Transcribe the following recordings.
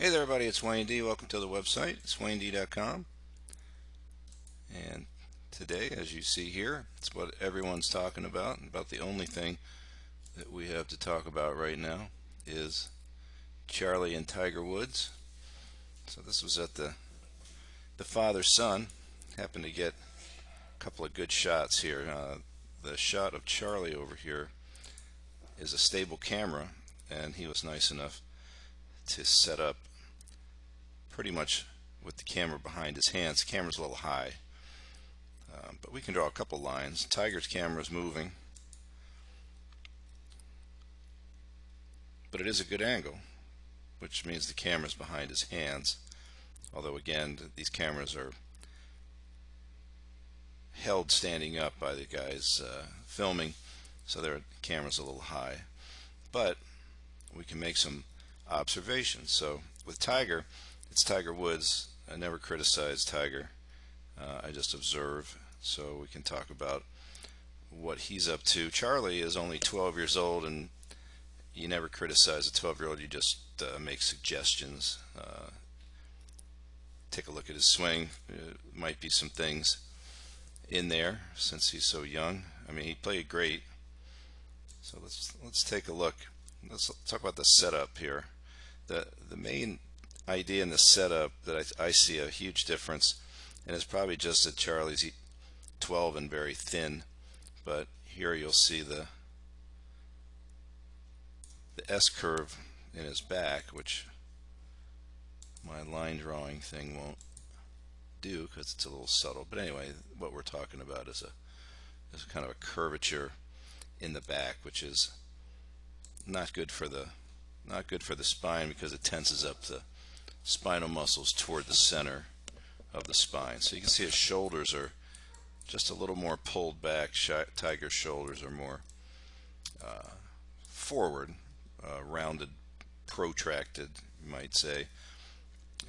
Hey there everybody, it's Wayne D. Welcome to the website. It's WayneD.com. And today, as you see here, it's what everyone's talking about the only thing that we have to talk about right now is Charlie and Tiger Woods. So this was at the father-son. Happened to get a couple of good shots here. The shot of Charlie over here is a stable camera, and he was nice enough to set up pretty much with the camera behind his hands. The camera's a little high, but we can draw a couple lines. Tiger's camera is moving, but it is a good angle, which means the camera's behind his hands. Although again, these cameras are held standing up by the guys filming, so their camera's a little high. But we can make some observations. So with Tiger, it's Tiger Woods. I never criticize Tiger. I just observe, so we can talk about what he's up to. Charlie is only 12 years old, and you never criticize a 12-year-old. You just make suggestions. Take a look at his swing. Might be some things in there since he's so young. I mean, he played great. So let's take a look. Let's talk about the setup here. The main idea in the setup that I see a huge difference, and it's probably just that Charlie's 12 and very thin, but here you'll see the S curve in his back, which my line drawing thing won't do because it's a little subtle. But anyway, what we're talking about is a kind of a curvature in the back, which is not good for the spine because it tenses up the spinal muscles toward the center of the spine. So you can see his shoulders are just a little more pulled back. Tiger's shoulders are more forward, rounded, protracted, you might say,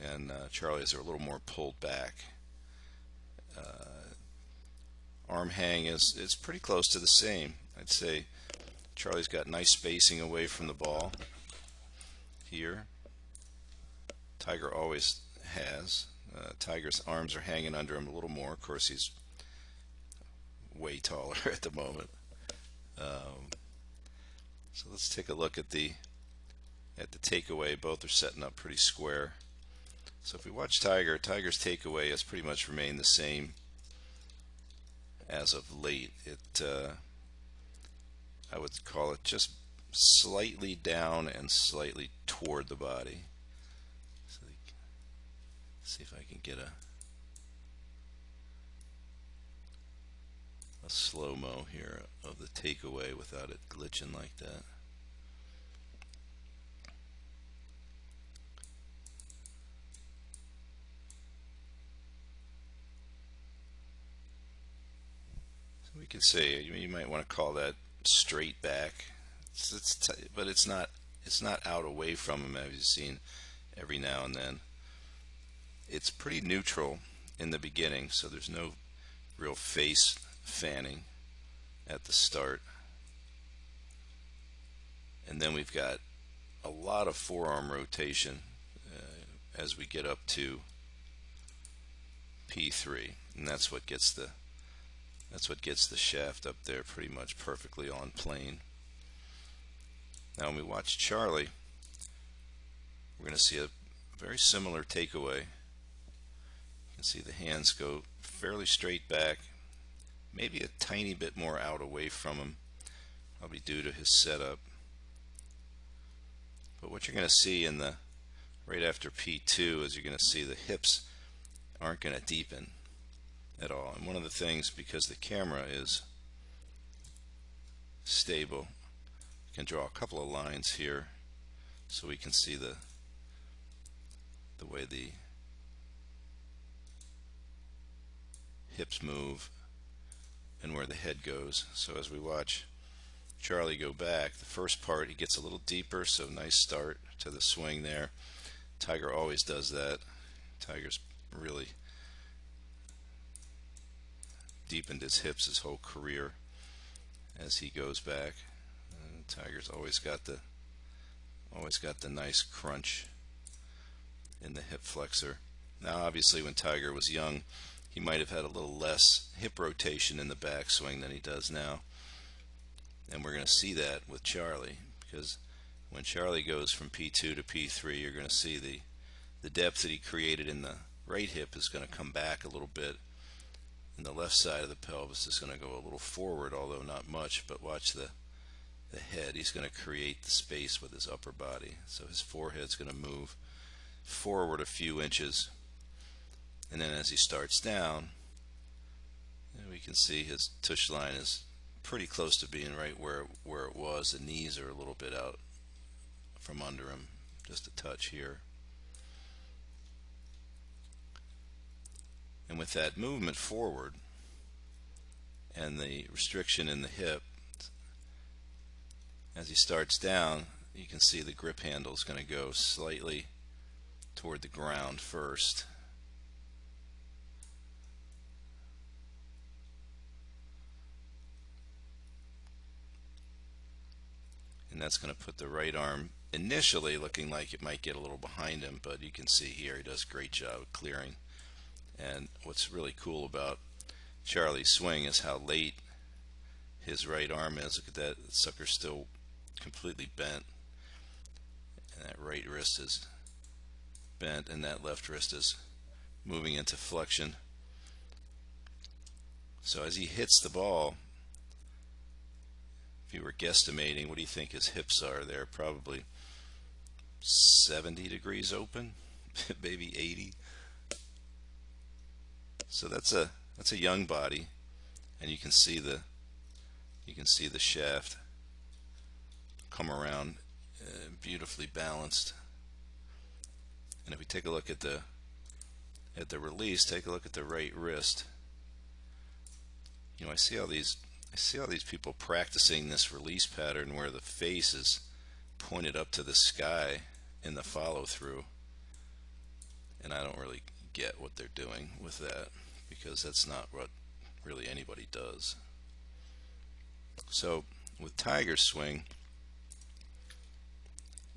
and Charlie's are a little more pulled back. Arm hang is pretty close to the same. I'd say Charlie's got nice spacing away from the ball here. Tiger always has. Tiger's arms are hanging under him a little more. Of course, he's way taller at the moment. So let's take a look at the takeaway. Both are setting up pretty square. So if we watch Tiger's takeaway has pretty much remained the same as of late. I would call it just slightly down and slightly toward the body. So see if I can get a slow-mo here of the takeaway without it glitching like that. So we could say you might want to call that straight back. But it's not out away from him, as you've seen every now and then. It's pretty neutral in the beginning, so there's no real face fanning at the start. And then we've got a lot of forearm rotation as we get up to P3, and that's what gets the shaft up there pretty much perfectly on plane. Now when we watch Charlie, we're going to see a very similar takeaway. You can see the hands go fairly straight back, maybe a tiny bit more out away from him, probably due to his setup. But what you're going to see right after P2 is you're going to see the hips aren't going to deepen at all. And one of the things, because the camera is stable, you can draw a couple of lines here so we can see the way the hips move and where the head goes. So as we watch Charlie go back, the first part he gets a little deeper, so nice start to the swing there. Tiger always does that. Tiger's really deepened his hips his whole career as he goes back. Tiger's always got the nice crunch in the hip flexor. Now obviously when Tiger was young, he might have had a little less hip rotation in the backswing than he does now. And we're going to see that with Charlie, because when Charlie goes from P2 to P3, you're going to see the depth that he created in the right hip is going to come back a little bit, and the left side of the pelvis is going to go a little forward, although not much. But watch the head. He's going to create the space with his upper body, so his forehead's going to move forward a few inches, and then as he starts down, we can see his tush line is pretty close to being right where it was. The knees are a little bit out from under him, just a touch here. And with that movement forward and the restriction in the hip, as he starts down, you can see the grip handle is going to go slightly toward the ground first. And that's going to put the right arm initially looking like it might get a little behind him, but you can see here he does a great job of clearing. And what's really cool about Charlie's swing is how late his right arm is. Look at that, the sucker's still completely bent, and that right wrist is bent, and that left wrist is moving into flexion. So as he hits the ball, if you were guesstimating, what do you think his hips are? They're probably 70 degrees open, maybe 80. So that's a young body, and you can see the shaft come around, beautifully balanced. And if we take a look at the release, take a look at the right wrist. You know, I see all these people practicing this release pattern where the face is pointed up to the sky in the follow through, and I don't really get what they're doing with that, because that's not what really anybody does. So with Tiger's swing,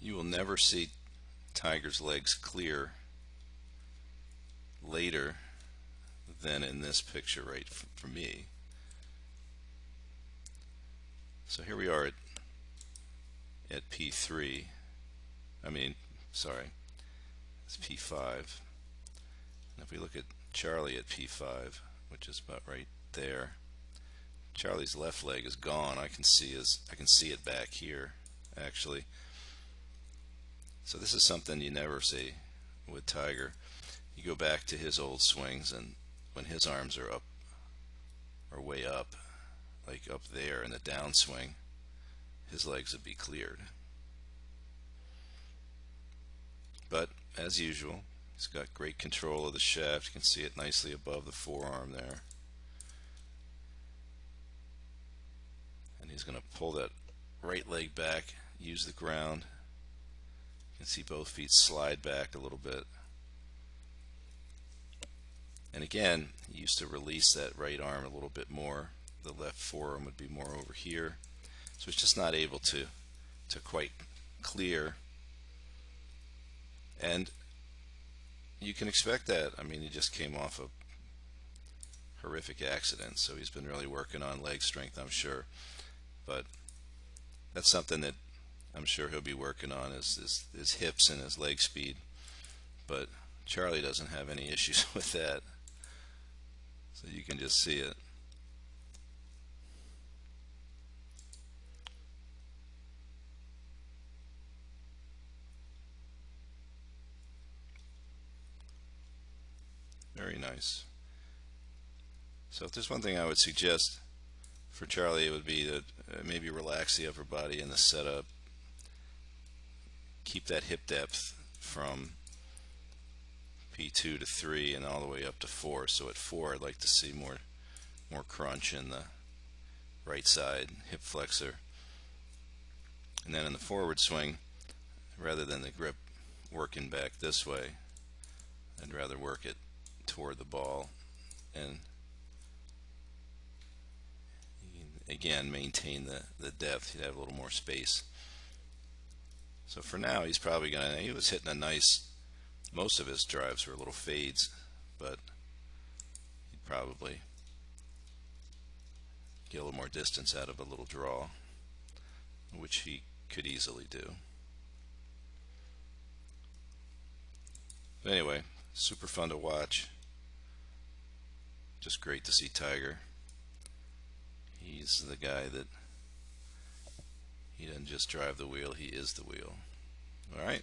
you will never see Tiger's legs clear later than in this picture right for me. So here we are at P3. It's P5. And if we look at Charlie at P5, which is about right there, Charlie's left leg is gone. I can see it back here, actually. So this is something you never see with Tiger. You go back to his old swings, and when his arms are way up, like up there in the downswing, his legs would be cleared. But as usual, he's got great control of the shaft. You can see it nicely above the forearm there. And he's going to pull that right leg back, use the ground. You can see both feet slide back a little bit. And again, he used to release that right arm a little bit more. The left forearm would be more over here. So he's just not able to quite clear. And you can expect that. I mean, he just came off a horrific accident, so he's been really working on leg strength, I'm sure. But that's something that I'm sure he'll be working on, is his hips and his leg speed. But Charlie doesn't have any issues with that. So you can just see it. Very nice. So if there's one thing I would suggest for Charlie, it would be to maybe relax the upper body in the setup. Keep that hip depth from P2 to 3 and all the way up to 4. So at 4, I'd like to see more crunch in the right side hip flexor. And then in the forward swing, rather than the grip working back this way, I'd rather work it toward the ball, and again maintain the depth. You'd have a little more space. So for now, he's probably he was hitting a nice Most of his drives were little fades, but he'd probably get a little more distance out of a little draw, which he could easily do. But anyway, super fun to watch. Just great to see Tiger. He's the guy that he doesn't just drive the wheel, he is the wheel. All right.